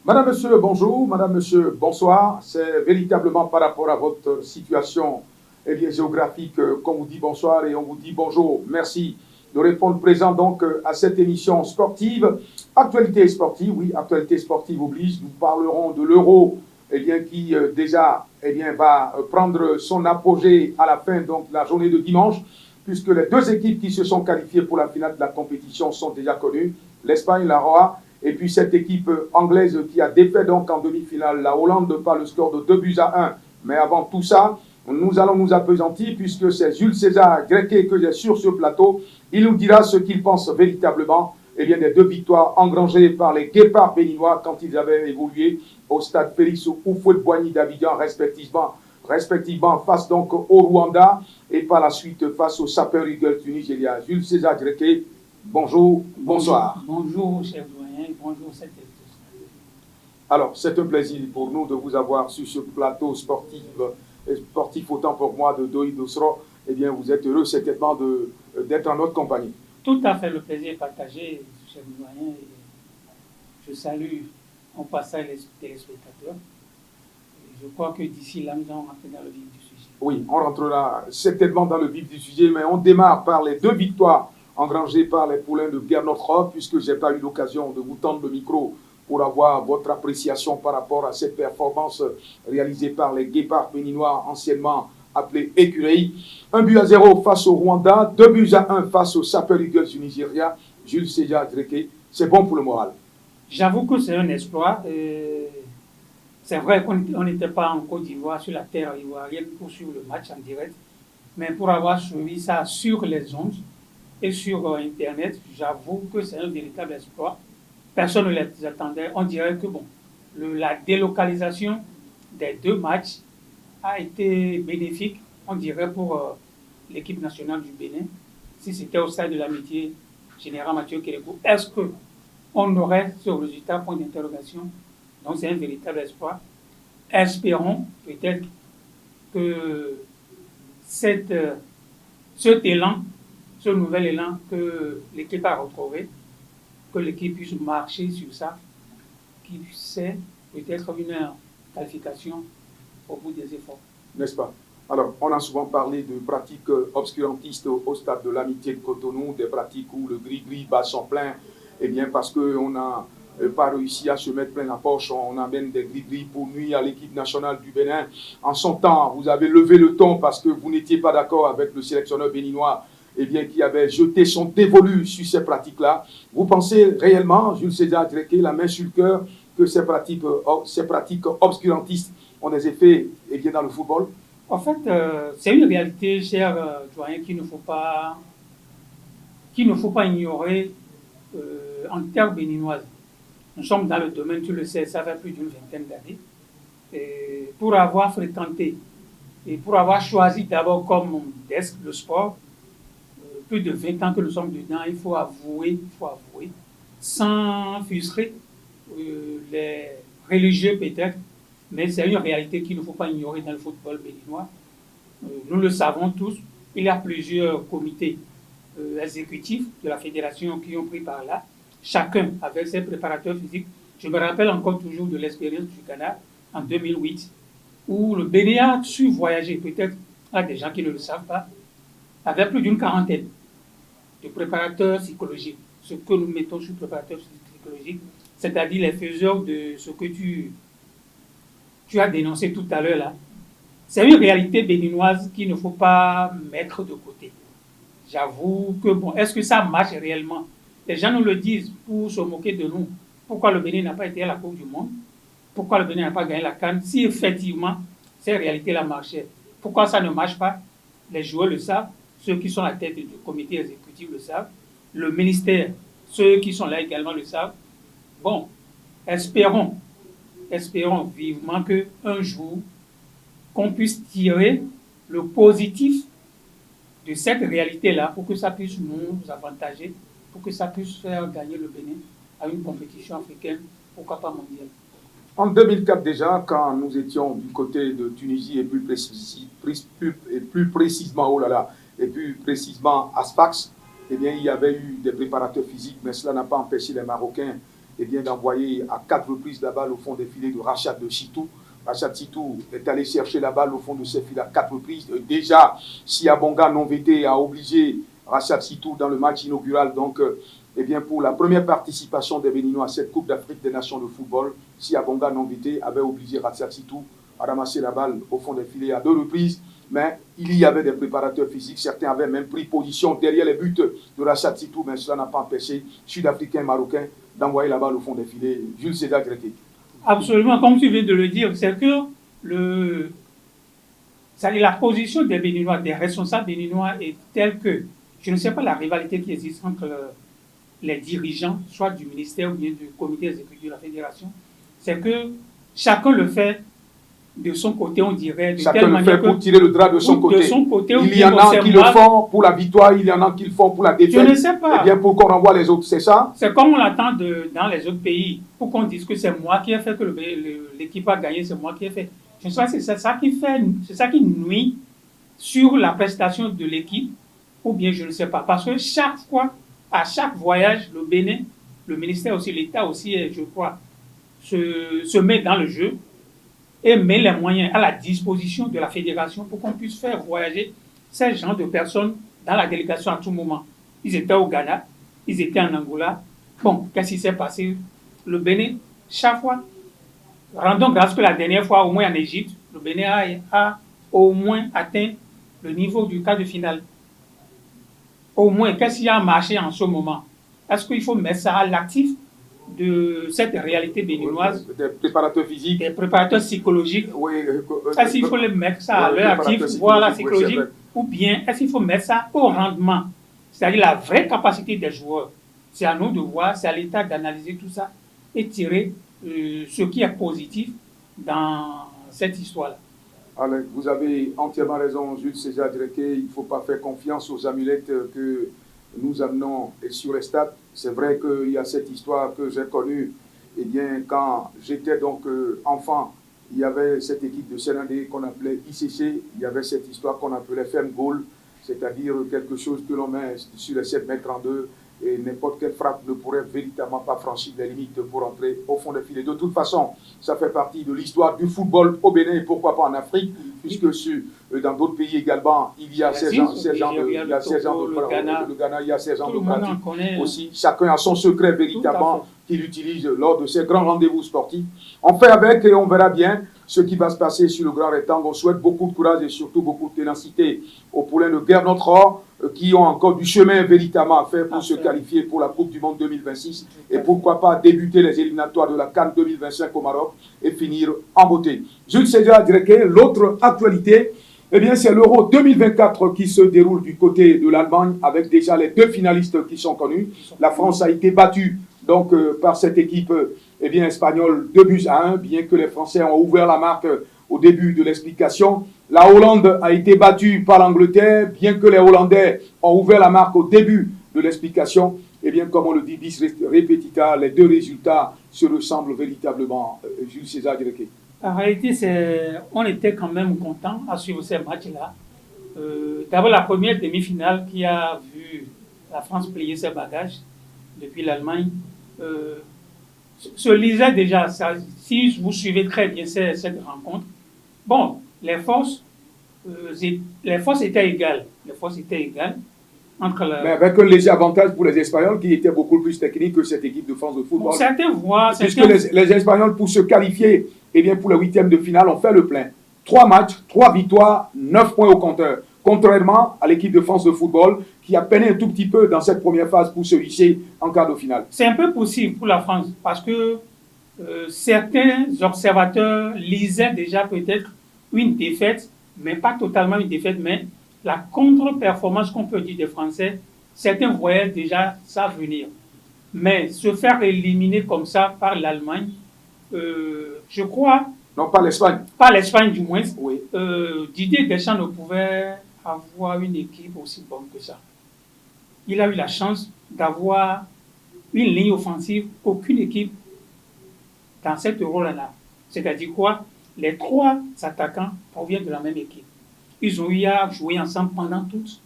Madame, Monsieur, bonjour. Madame, Monsieur, bonsoir. C'est véritablement par rapport à votre situation géographique qu'on vous dit bonsoir et on vous dit bonjour. Merci de répondre présent donc à cette émission sportive. Actualité sportive, oui, actualité sportive oblige. Nous parlerons de l'Euro qui déjà va prendre son apogée à la fin donc, de la journée de dimanche, puisque les deux équipes qui se sont qualifiées pour la finale de la compétition sont déjà connues, l'Espagne, la Roa. Et puis cette équipe anglaise qui a défait donc en demi-finale la Hollande par le score de 2-1. Mais avant tout ça, nous allons nous appesantir puisque c'est Jules César Grequet que j'ai sur ce plateau. Il nous dira ce qu'il pense véritablement des deux victoires engrangées par les Guépards béninois quand ils avaient évolué au stade Félix Houphouët-Boigny d'Abidjan respectivement face donc au Rwanda et par la suite face au Super Eagles du Nigeria. Jules César Grequet, bonjour, bonsoir. Bonjour, cher doyen, bonjour, cette Alors, c'est un plaisir pour nous de vous avoir sur ce plateau sportif autant pour moi de Doï Doussro. Eh bien, vous êtes heureux certainement d'être en notre compagnie. Tout à fait, le plaisir est partagé, cher doyen. Je salue en passant les téléspectateurs. Je crois que d'ici là, nous allons rentrer dans le vif du sujet. Oui, on rentrera certainement dans le vif du sujet, mais on démarre par les deux victoires engrangées par les poulains de Gernot, puisque je n'ai pas eu l'occasion de vous tendre le micro pour avoir votre appréciation par rapport à cette performance réalisée par les Guépards béninois, anciennement appelés Écureuils. 1-0 face au Rwanda, 2-1 face au Super Eagles du Nigeria. Jules César Grequet, c'est bon pour le moral. J'avoue que c'est un exploit. C'est vrai qu'on n'était pas en Côte d'Ivoire, sur la terre ivoirienne, pour suivre le match en direct. Mais pour avoir suivi ça sur les ondes et sur Internet, j'avoue que c'est un véritable exploit. Personne ne les attendait. On dirait que la délocalisation des deux matchs a été bénéfique, on dirait, pour l'équipe nationale du Bénin. Si c'était au stade de l'amitié, Général Mathieu Kérékou, est-ce qu'on aurait ce résultat, point d'interrogation? Donc c'est un véritable espoir. Espérons peut-être que cet élan, ce nouvel élan que l'équipe a retrouvé, que l'équipe puisse marcher sur ça, qui c'est peut-être une qualification au bout des efforts. N'est-ce pas? Alors, on a souvent parlé de pratiques obscurantistes au stade de l'amitié de Cotonou, des pratiques où le gris-gris bat son plein, parce qu'on n'a pas réussi à se mettre plein la poche, on amène des gris-gris pour nuire à l'équipe nationale du Bénin. En son temps, vous avez levé le ton parce que vous n'étiez pas d'accord avec le sélectionneur béninois qui avait jeté son dévolu sur ces pratiques-là. Vous pensez réellement, Jules César Grequet, la main sur le cœur, que ces pratiques obscurantistes ont des effets dans le football? En fait, c'est une réalité, cher doyen, qu'il ne faut pas ignorer en terre béninoise. Nous sommes dans le domaine, tu le sais, ça fait plus d'une vingtaine d'années. Pour avoir fréquenté et pour avoir choisi d'abord comme desk le sport, plus de 20 ans que nous sommes dedans, il faut avouer, sans frustrer les religieux peut-être, mais c'est une réalité qu'il ne faut pas ignorer dans le football béninois. Nous le savons tous, il y a plusieurs comités exécutifs de la fédération qui ont pris par là, chacun avec ses préparateurs physiques. Je me rappelle encore toujours de l'expérience du Ghana en 2008, où le Bénin a su voyager, peut-être à des gens qui ne le savent pas, avec plus d'une quarantaine de préparateurs psychologiques. Ce que nous mettons sur préparateurs psychologiques, c'est-à-dire les faiseurs de ce que tu as dénoncé tout à l'heure là. C'est une réalité béninoise qu'il ne faut pas mettre de côté. J'avoue que est-ce que ça marche réellement? Les gens nous le disent pour se moquer de nous. Pourquoi le Bénin n'a pas été à la Coupe du Monde? Pourquoi le Bénin n'a pas gagné la CAN? Si effectivement ces réalités-là marchaient, pourquoi ça ne marche pas? Les joueurs le savent, ceux qui sont à la tête du comité exécutif le savent, le ministère, ceux qui sont là également le savent. Bon, espérons vivement qu'un jour, qu'on puisse tirer le positif de cette réalité-là pour que ça puisse nous avantager, pour que ça puisse faire gagner le Bénin à une compétition africaine, pourquoi pas mondiale. En 2004 déjà, quand nous étions du côté de Tunisie et plus précisément à Sfax, il y avait eu des préparateurs physiques, mais cela n'a pas empêché les Marocains d'envoyer à 4 reprises la balle au fond des filets de Rachat de Chitou. Rachat Chitou est allé chercher la balle au fond de ses filets à 4 reprises. Déjà, Siabonga non-vété a obligé Rachat Chitou dans le match inaugural. Donc, pour la première participation des Béninois à cette Coupe d'Afrique des Nations de football, Siabonga non-vété avait obligé Rachat Chitou à ramasser la balle au fond des filets à 2 reprises. Mais il y avait des préparateurs physiques. Certains avaient même pris position derrière les buts de Rachat Chitou, mais cela n'a pas empêché Sud-Africains et Marocains d'envoyer la balle au fond des filets. Jules César Grequet. Absolument, comme tu viens de le dire, c'est que la position des Béninois, des responsables béninois est telle que, je ne sais pas la rivalité qui existe entre les dirigeants, soit du ministère ou bien du comité exécutif de la fédération, c'est que chacun le fait de son côté, on dirait. Chacun le fait pour tirer le drap de son côté. Il y en a qui le font pour la victoire, il y en a qui le font pour la défaite. Je ne sais pas. Eh bien, pour qu'on renvoie les autres, c'est ça? C'est comme on l'attend dans les autres pays. Pour qu'on dise que c'est moi qui ai fait, que l'équipe a gagné, c'est moi qui ai fait. Je ne sais pas, c'est ça qui nuit sur la prestation de l'équipe, ou bien je ne sais pas. Parce que chaque fois, à chaque voyage, le Bénin, le ministère aussi, l'État aussi, je crois, se met dans le jeu et met les moyens à la disposition de la fédération pour qu'on puisse faire voyager ces gens de personnes dans la délégation à tout moment. Ils étaient au Ghana, ils étaient en Angola. Bon, qu'est-ce qui s'est passé? Le Bénin, chaque fois, rendons grâce que la dernière fois, au moins en Égypte, le Bénin a au moins atteint le niveau du quart de finale. Au moins, qu'est-ce qui a marché en ce moment? Est-ce qu'il faut mettre ça à l'actif de cette réalité béninoise, des préparateurs physiques, des préparateurs psychologiques? Oui, est-ce qu'il faut les mettre ça à leur actif, voilà, psychologique, ou bien est-ce qu'il faut mettre ça au rendement, c'est-à-dire la vraie capacité des joueurs? C'est à nous de voir, c'est à l'État d'analyser tout ça et tirer ce qui est positif dans cette histoire-là. Alors, vous avez entièrement raison, Jules César Grequet. Il ne faut pas faire confiance aux amulettes que nous amenons sur les stades. C'est vrai qu'il y a cette histoire que j'ai connue. Eh bien, quand j'étais donc enfant, il y avait cette équipe de Sénandé qu'on appelait ICC. Il y avait cette histoire qu'on appelait ferme goal, c'est-à-dire quelque chose que l'on met sur les 7 mètres en deux et n'importe quelle frappe ne pourrait véritablement pas franchir les limites pour entrer au fond des filets. De toute façon, ça fait partie de l'histoire du football au Bénin et pourquoi pas en Afrique, puisque dans d'autres pays également, il y a 16 ans de Ghana, il y a 16 ans de pratique aussi. Chacun a son secret véritablement qu'il utilise lors de ses grands rendez-vous sportifs. On fait avec et on verra bien ce qui va se passer sur le grand rectangle. On souhaite beaucoup de courage et surtout beaucoup de ténacité aux poulains de Guerre Notre Or qui ont encore du chemin véritablement à faire pour se qualifier pour la Coupe du Monde 2026 et pourquoi pas débuter les éliminatoires de la CAN 2025 au Maroc et finir en beauté. Jules César Grequet, l'autre actualité, eh bien c'est l'Euro 2024 qui se déroule du côté de l'Allemagne avec déjà les 2 finalistes qui sont connus. La France a été battue donc par cette équipe espagnole 2-1, bien que les Français ont ouvert la marque au début de l'explication. La Hollande a été battue par l'Angleterre, bien que les Hollandais ont ouvert la marque au début de l'explication. Eh bien, comme on le dit, bis repetita, les 2 résultats se ressemblent véritablement. Jules César Grequet. En réalité, on était quand même content à suivre ces matchs-là. D'abord, la première demi-finale qui a vu la France plier ses bagages depuis l'Allemagne se lisait déjà. Ça, si vous suivez très bien cette rencontre, bon, les forces étaient égales. Les forces étaient égales. Mais avec un léger avantage pour les Espagnols qui étaient beaucoup plus techniques que cette équipe de France de football. Bon, certains voient... Puisque les Espagnols, pour se qualifier pour les 8e de finale, ont fait le plein. 3 matchs, 3 victoires, 9 points au compteur. Contrairement à l'équipe de France de football qui a peiné un tout petit peu dans cette première phase pour se hisser en quart de finale. C'est un peu possible pour la France parce que certains observateurs lisaient déjà peut-être une défaite, mais pas totalement une défaite, mais la contre-performance qu'on peut dire des Français, certains voyaient déjà ça venir. Mais se faire éliminer comme ça par l'Allemagne, je crois... Non, pas l'Espagne. Pas l'Espagne du moins. Oui. Didier Deschamps ne pouvait avoir une équipe aussi bonne que ça. Il a eu la chance d'avoir une ligne offensive qu'aucune équipe dans cette Euro-là. C'est-à-dire quoi? Les 3 attaquants proviennent de la même équipe. Ils ont eu à jouer ensemble pendant toute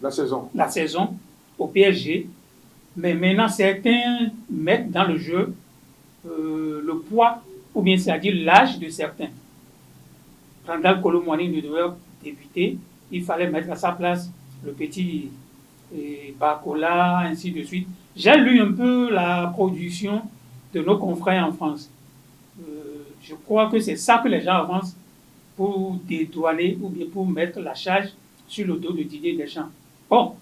la saison au PSG. Mais maintenant, certains mettent dans le jeu le poids, ou bien c'est-à-dire l'âge de certains. Randal Kolo Muani ne devait débuter, il fallait mettre à sa place le petit Bakola, ainsi de suite. J'ai lu un peu la production de nos confrères en France. Je crois que c'est ça que les gens avancent pour dédouaner ou bien pour mettre la charge sur le dos de Didier Deschamps. Bon,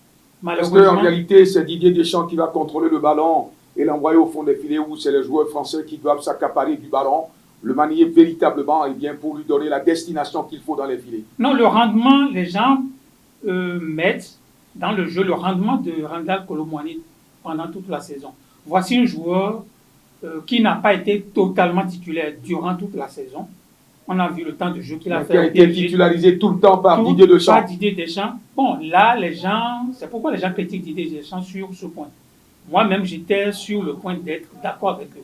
malheureusement... Est-ce qu'en réalité, c'est Didier Deschamps qui va contrôler le ballon et l'envoyer au fond des filets, ou c'est les joueurs français qui doivent s'accaparer du ballon, le manier véritablement, et bien pour lui donner la destination qu'il faut dans les filets? Non, le rendement, les gens mettent dans le jeu le rendement de Randal Kolo Muani pendant toute la saison. Voici un joueur qui n'a pas été totalement titulaire durant toute la saison. On a vu le temps de jeu qu'il a fait. Qui a été titularisé tout le temps par Didier Deschamps. Par Didier Deschamps. Bon, là, les gens, c'est pourquoi les gens critiquent Didier Deschamps sur ce point. Moi-même, j'étais sur le point d'être d'accord avec eux.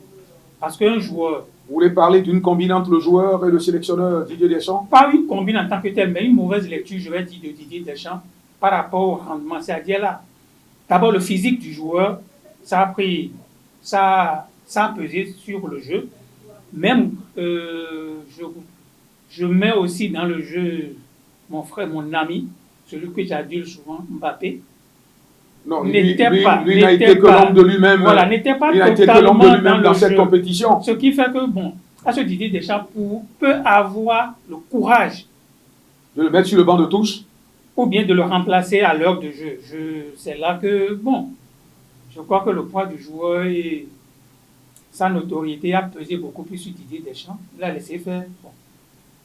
Parce qu'un joueur... Vous voulez parler d'une combine entre le joueur et le sélectionneur Didier Deschamps? Pas une combine en tant que telle, mais une mauvaise lecture, je vais dire, de Didier Deschamps par rapport au rendement. C'est-à-dire là, d'abord le physique du joueur, ça a pesé sur le jeu. Même, je mets aussi dans le jeu mon frère, mon ami, celui que j'adule souvent, Mbappé. Non, lui n'a été que l'homme de lui-même. Voilà, n'était pas dans cette compétition. Ce qui fait que, bon, à ce Didier Deschamps peut avoir le courage de le mettre sur le banc de touche ou bien de le remplacer à l'heure de jeu. C'est là que, bon, je crois que le poids du joueur et sa notoriété a pesé beaucoup plus sur Didier Deschamps. Il a laissé faire. Bon,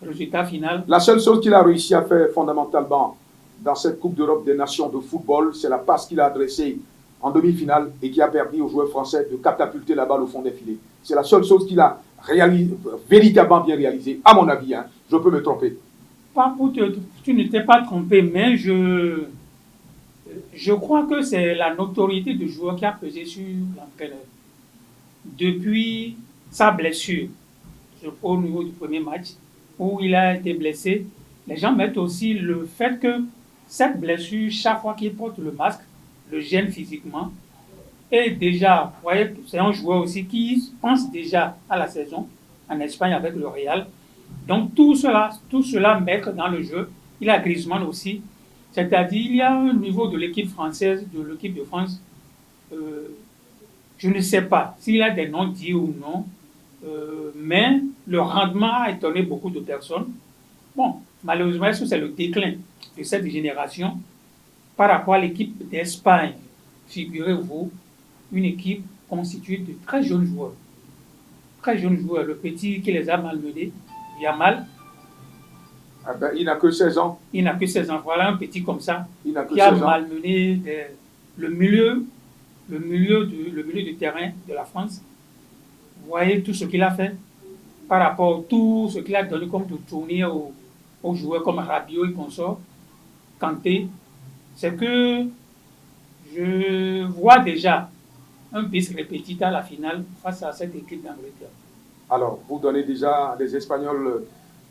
résultat final. La seule chose qu'il a réussi à faire fondamentalement dans cette Coupe d'Europe des Nations de football, c'est la passe qu'il a adressée en demi-finale et qui a permis aux joueurs français de catapulter la balle au fond des filets. C'est la seule chose qu'il a véritablement bien réalisée, à mon avis. Je peux me tromper. Tu ne t'es pas trompé, mais je crois que c'est la notoriété du joueur qui a pesé sur l'entraîneur. Depuis sa blessure, au niveau du premier match, où il a été blessé, les gens mettent aussi le fait que cette blessure, chaque fois qu'il porte le masque, le gêne physiquement. Et déjà, vous voyez, c'est un joueur aussi qui pense déjà à la saison en Espagne avec le Real. Donc tout cela mettre dans le jeu. Il a Griezmann aussi. C'est-à-dire, il y a un niveau de l'équipe française, de l'équipe de France. Je ne sais pas s'il a des noms dits ou non, mais le rendement a étonné beaucoup de personnes. Bon, malheureusement, est-ce que c'est le déclin de cette génération par rapport à l'équipe d'Espagne? Figurez-vous, une équipe constituée de très jeunes joueurs. Très jeunes joueurs. Le petit qui les a malmenés, Yamal. Ah ben, il n'a que 16 ans. Il n'a que 16 ans. Voilà un petit comme ça qui a malmené le milieu de terrain de la France. Vous voyez tout ce qu'il a fait par rapport à tout ce qu'il a donné comme de tournée aux joueurs comme Rabiot et consorts, Kanté. C'est que je vois déjà un bis repetita à la finale face à cette équipe d'Angleterre. Alors, vous donnez déjà les Espagnols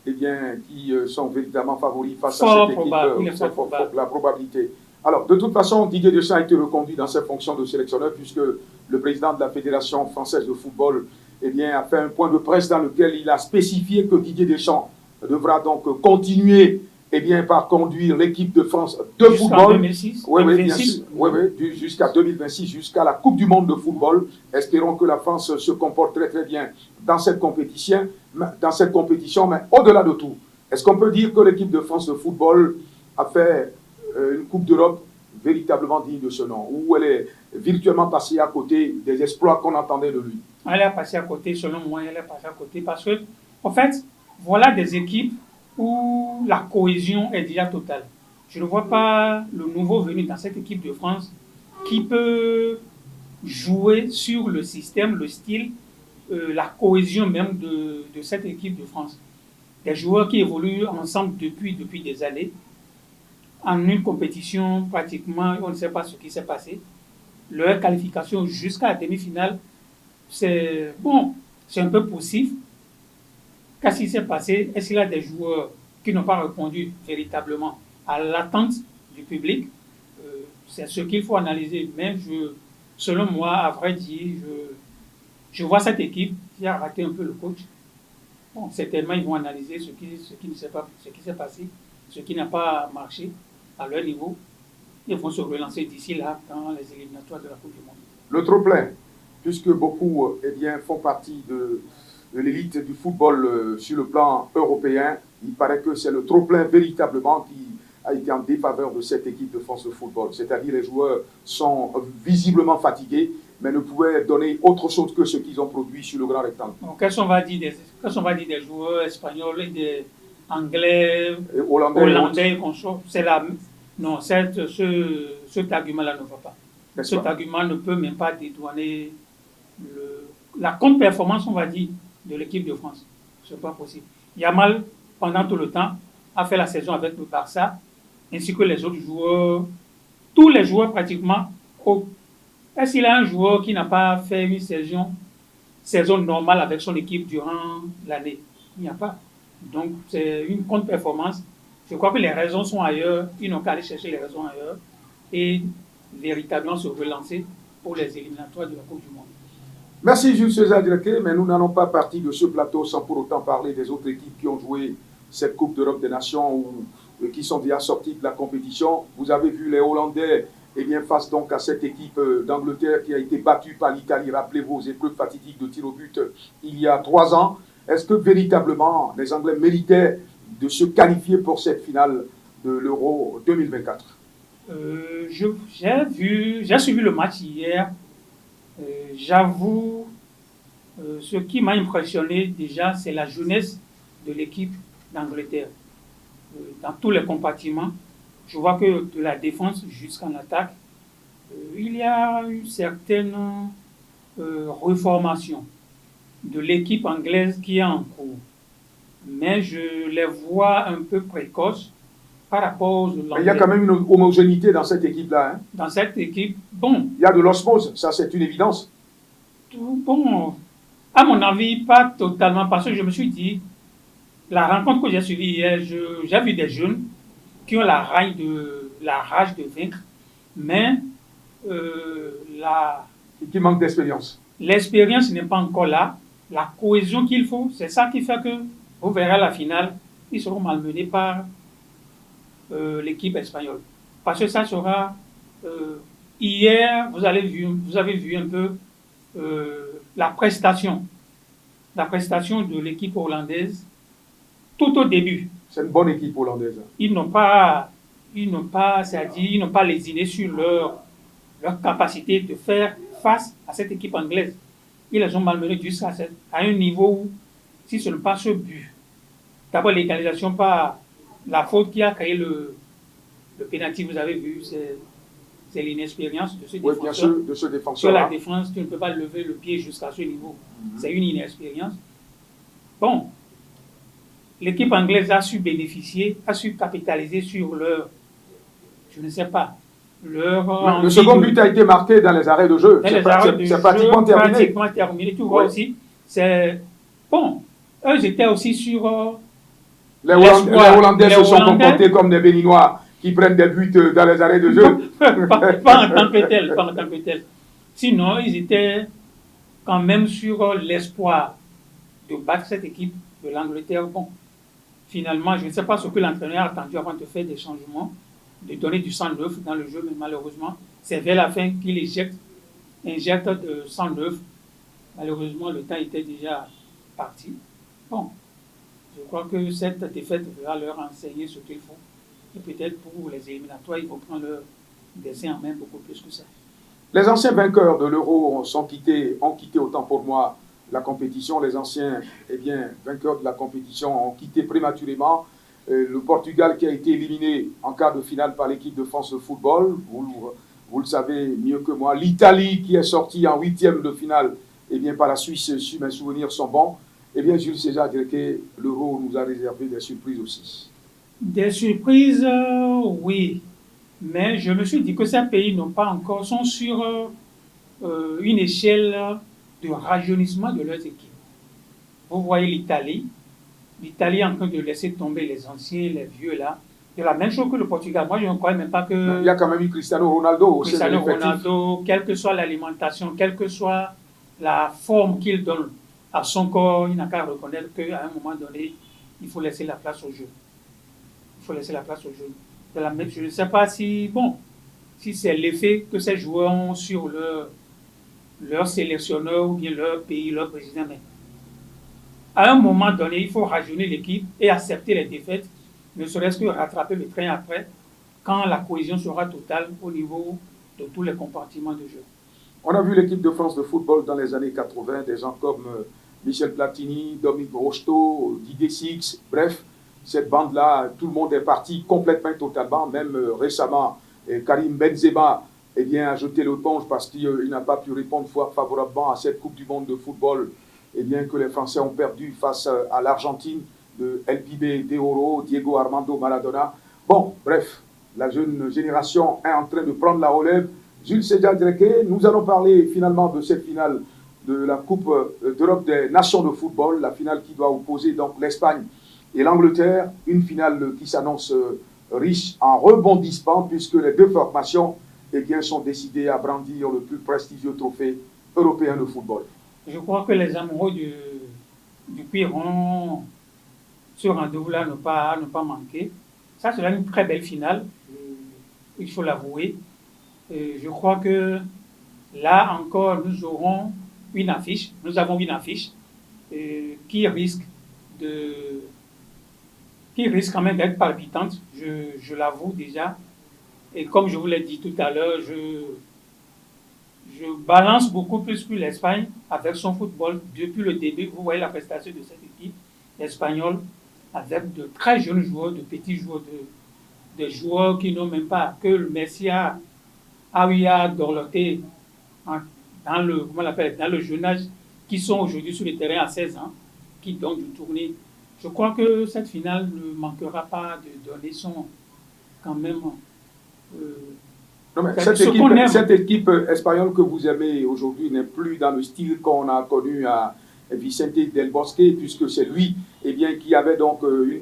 qui sont véritablement favoris face à cette équipe. C'est fort la probabilité. Alors, de toute façon, Didier Deschamps a été reconduit dans ses fonctions de sélectionneur puisque le président de la Fédération française de football a fait un point de presse dans lequel il a spécifié que Didier Deschamps devra donc continuer par conduire l'équipe de France de football 2026, jusqu'à 2026, jusqu'à la Coupe du Monde de football. Espérons que la France se comporte très très bien dans cette compétition, mais au-delà de tout, est-ce qu'on peut dire que l'équipe de France de football a fait une Coupe d'Europe véritablement digne de ce nom, où elle est virtuellement passée à côté des exploits qu'on entendait de lui? Elle est passée à côté, selon moi, elle est passée à côté parce que, en fait, voilà des équipes où la cohésion est déjà totale. Je ne vois pas le nouveau venu dans cette équipe de France qui peut jouer sur le système, le style, la cohésion même de cette équipe de France. Des joueurs qui évoluent ensemble depuis des années. En une compétition, pratiquement, on ne sait pas ce qui s'est passé. Leur qualification jusqu'à la demi-finale, c'est un peu poussif. Qu'est-ce qui s'est passé? Est-ce qu'il y a des joueurs qui n'ont pas répondu véritablement à l'attente du public? C'est ce qu'il faut analyser. Mais selon moi, à vrai dire, je vois cette équipe qui a raté un peu le coach. Bon, certainement, ils vont analyser ce qui ne s'est pas, ce qui s'est passé, ce qui n'a pas marché à leur niveau. Ils vont se relancer d'ici là dans les éliminatoires de la Coupe du Monde. Le trop-plein, puisque beaucoup font partie de l'élite du football sur le plan européen, il paraît que c'est le trop-plein véritablement qui a été en défaveur de cette équipe de France de football. C'est-à-dire les joueurs sont visiblement fatigués, mais ne pouvaient donner autre chose que ce qu'ils ont produit sur le grand rectangle. Qu'est-ce qu'on va dire des joueurs espagnols et des anglais, et hollandais c'est la... Non, cet argument-là ne va pas. Cet argument ne peut même pas dédouaner la contre-performance, on va dire, de l'équipe de France. Ce n'est pas possible. Yamal, pendant tout le temps, a fait la saison avec le Barça, ainsi que les autres joueurs, tous les joueurs pratiquement. Est-ce qu'il y a un joueur qui n'a pas fait une saison normale avec son équipe durant l'année? Il n'y a pas. Donc, c'est une contre-performance. Je crois que les raisons sont ailleurs. Ils n'ont qu'à aller chercher les raisons ailleurs et véritablement se relancer pour les éliminatoires de la Coupe du Monde. Merci Jules César Direké, mais nous n'allons pas partir de ce plateau sans pour autant parler des autres équipes qui ont joué cette Coupe d'Europe des Nations ou qui sont déjà sorties de la compétition. Vous avez vu les Hollandais face donc à cette équipe d'Angleterre qui a été battue par l'Italie. Rappelez-vous aux épreuves fatidiques de tir au but il y a 3 ans. Est-ce que véritablement les Anglais méritaient de se qualifier pour cette finale de l'Euro 2024? J'ai suivi le match hier. J'avoue, ce qui m'a impressionné déjà, c'est la jeunesse de l'équipe d'Angleterre. Dans tous les compartiments, je vois que de la défense jusqu'en attaque, il y a une certaine reformation de l'équipe anglaise qui est en cours. Mais je les vois un peu précoces par rapport aux Hollandais. Mais il y a quand même une homogénéité dans cette équipe-là. Hein? Dans cette équipe, bon. Il y a de l'osmose, ça c'est une évidence. Bon, à mon avis, pas totalement, parce que je me suis dit, la rencontre que j'ai suivie hier, j'ai vu des jeunes qui ont la rage de vaincre, mais qui manque d'expérience. L'expérience n'est pas encore là. La cohésion qu'il faut, c'est ça qui fait que vous verrez à la finale, ils seront malmenés par l'équipe espagnole. Parce que ça sera... hier, vous avez vu un peu la prestation de l'équipe hollandaise tout au début. C'est une bonne équipe hollandaise. Ils n'ont pas lésiné sur leur capacité de faire face à cette équipe anglaise. Ils les ont malmenés jusqu'à un niveau où, si ce n'est pas ce but, d'abord l'égalisation par la faute qui a créé le pénalty, vous avez vu, c'est l'inexpérience de ce défenseur. Oui, bien sûr, de ce défenseur. Sur la défense, tu ne peux pas lever le pied jusqu'à ce niveau. C'est une inexpérience. Bon, l'équipe anglaise a su bénéficier, a su capitaliser sur leur, je ne sais pas, leur... Le second but a été marqué dans les arrêts de jeu. C'est pratiquement terminé. Tu vois aussi, c'est... Bon, eux étaient aussi sur... Les Hollandais se sont comportés comme des Béninois qui prennent des buts dans les arrêts de jeu. pas en tant que tel. Sinon, ils étaient quand même sur l'espoir de battre cette équipe de l'Angleterre. Bon, finalement, je ne sais pas ce que l'entraîneur a attendu avant de faire des changements, de donner du sang neuf dans le jeu, mais malheureusement, c'est vers la fin qu'il injecte de sang neuf. Malheureusement, le temps était déjà parti. Bon, je crois que cette défaite va leur enseigner ce qu'il faut. Et peut-être pour les éliminatoires, ils vont prendre leur dessin en main beaucoup plus que ça. Les anciens vainqueurs de l'Euro ont quitté autant pour moi la compétition. Les anciens vainqueurs de la compétition ont quitté prématurément. Le Portugal qui a été éliminé en quart de finale par l'équipe de France de football, vous le savez mieux que moi. L'Italie qui est sortie en 8e de finale par la Suisse, si mes souvenirs sont bons. Jules César Direké, l'Euro nous a réservé des surprises aussi. Des surprises, oui. Mais je me suis dit que ces pays sont sur une échelle de rajeunissement de leurs équipes. Vous voyez l'Italie est en train de laisser tomber les anciens, les vieux là. C'est la même chose que le Portugal. Moi, je ne crois même pas que... Il y a quand même eu Cristiano Ronaldo. Cristiano Ronaldo, quelle que soit l'alimentation, quelle que soit la forme qu'il donne à son corps, il n'a qu'à reconnaître qu'à un moment donné, il faut laisser la place au jeu. Il faut laisser la place au jeu. Je ne sais pas si, bon, si c'est l'effet que ces joueurs ont sur leur sélectionneur ou bien leur pays, leur président. Mais à un moment donné, il faut rajeunir l'équipe et accepter les défaites, ne serait-ce que rattraper le train après, quand la cohésion sera totale au niveau de tous les compartiments de jeu. On a vu l'équipe de France de football dans les années 80, des gens comme Michel Platini, Dominique Rocheteau, Didier Six, bref, cette bande-là, tout le monde est parti complètement, totalement, même récemment, Karim Benzema a jeté l'éponge parce qu'il n'a pas pu répondre favorablement à cette Coupe du Monde de football que les Français ont perdu face à l'Argentine de El Pibe de Oro, Diego Armando Maradona. Bon, bref, la jeune génération est en train de prendre la relève. Jules César Dreke, nous allons parler finalement de cette finale de la Coupe d'Europe des Nations de football, la finale qui doit opposer donc l'Espagne et l'Angleterre, une finale qui s'annonce riche en rebondissements puisque les deux formations sont décidées à brandir le plus prestigieux trophée européen de football. Je crois que les amoureux du Piron, ce rendez-vous-là ne pas manquer. Ça sera une très belle finale, il faut l'avouer. Je crois que là encore, nous avons une affiche qui risque quand même d'être palpitante, je l'avoue déjà. Et comme je vous l'ai dit tout à l'heure, je balance beaucoup plus que l'Espagne avec son football. Depuis le début, vous voyez la prestation de cette équipe espagnole avec de très jeunes joueurs, de petits joueurs, des joueurs qui n'ont même pas que le Messi a dorloté dans le jeune âge, qui sont aujourd'hui sur le terrain à 16 ans, qui donnent du tournée. Je crois que cette finale ne manquera pas de donner son quand même. Non, mais cette équipe espagnole que vous aimez aujourd'hui n'est plus dans le style qu'on a connu à Vicente Del Bosque, puisque c'est lui qui avait donc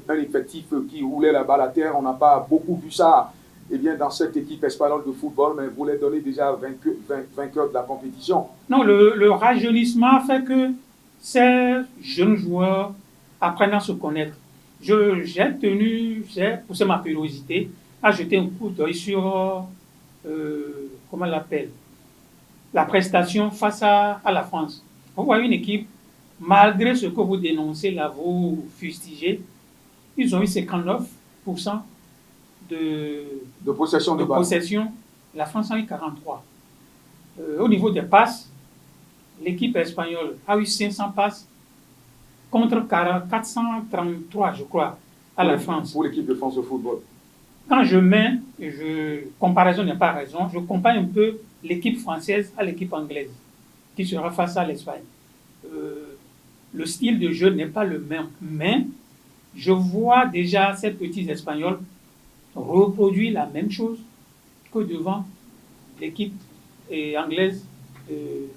un effectif qui roulait la balle à terre. On n'a pas beaucoup vu ça dans cette équipe espagnole de football, mais vous les donnez déjà vainqueurs de la compétition. Non, le rajeunissement fait que ces jeunes joueurs apprennent à se connaître. J'ai poussé ma curiosité à jeter un coup d'œil sur comment on l'appelle, la prestation face à la France. Vous voyez une équipe, malgré ce que vous dénoncez là, vous fustigez, ils ont eu 59% de possession. La France a eu 43%. Au niveau des passes, l'équipe espagnole a eu 500 passes contre 433, je crois, à la France. Pour l'équipe de France de football. Quand comparaison n'est pas raison, je compare un peu l'équipe française à l'équipe anglaise qui sera face à l'Espagne. Le style de jeu n'est pas le même, mais je vois déjà ces petits Espagnols reproduire la même chose que devant l'équipe anglaise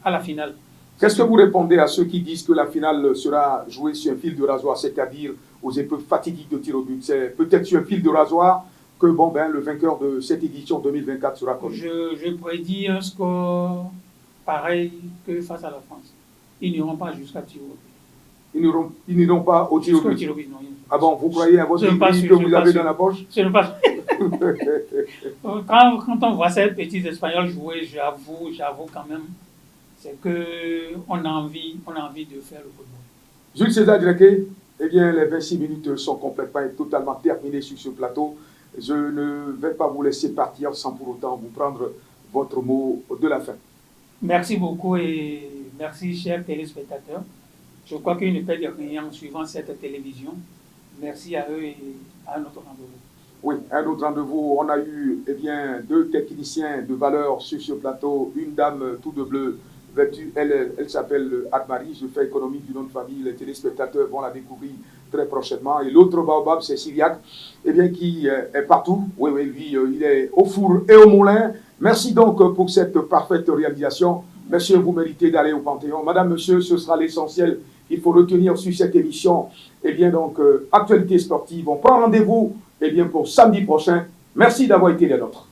à la finale. Qu'est-ce que vous répondez à ceux qui disent que la finale sera jouée sur un fil de rasoir, c'est-à-dire aux épreuves fatidiques de tir au but? C'est peut-être sur un fil de rasoir que le vainqueur de cette édition 2024 sera connu. Je prédis un score pareil que face à la France. Ils n'iront pas jusqu'à tir au but. Ils n'iront pas au tir au but. Ah bon, vous croyez à votre équipe que vous avez dans la poche? Je ne pas. Quand on voit ces petits Espagnols jouer, j'avoue quand même, c'est qu'on a envie de faire le football. Jules César Dreke, les 26 minutes sont complètement et totalement terminées sur ce plateau. Je ne vais pas vous laisser partir sans pour autant vous prendre votre mot de la fin. Merci beaucoup et merci, chers téléspectateurs. Je crois qu'ils ne perdent rien en suivant cette télévision. Merci à eux et à notre rendez-vous. Oui, un autre rendez-vous. On a eu deux techniciens de valeur sur ce plateau. Une dame tout de bleu vêtue, elle s'appelle Anne-Marie. Je fais économie du nom de famille. Les téléspectateurs vont la découvrir très prochainement. Et l'autre baobab, c'est Syriac, qui est partout. Oui, lui, il est au four et au moulin. Merci donc pour cette parfaite réalisation. Messieurs, vous méritez d'aller au Panthéon. Madame, monsieur, ce sera l'essentiel. Il faut retenir sur cette émission, actualité sportive. On prend rendez-vous, pour samedi prochain. Merci d'avoir été des nôtres.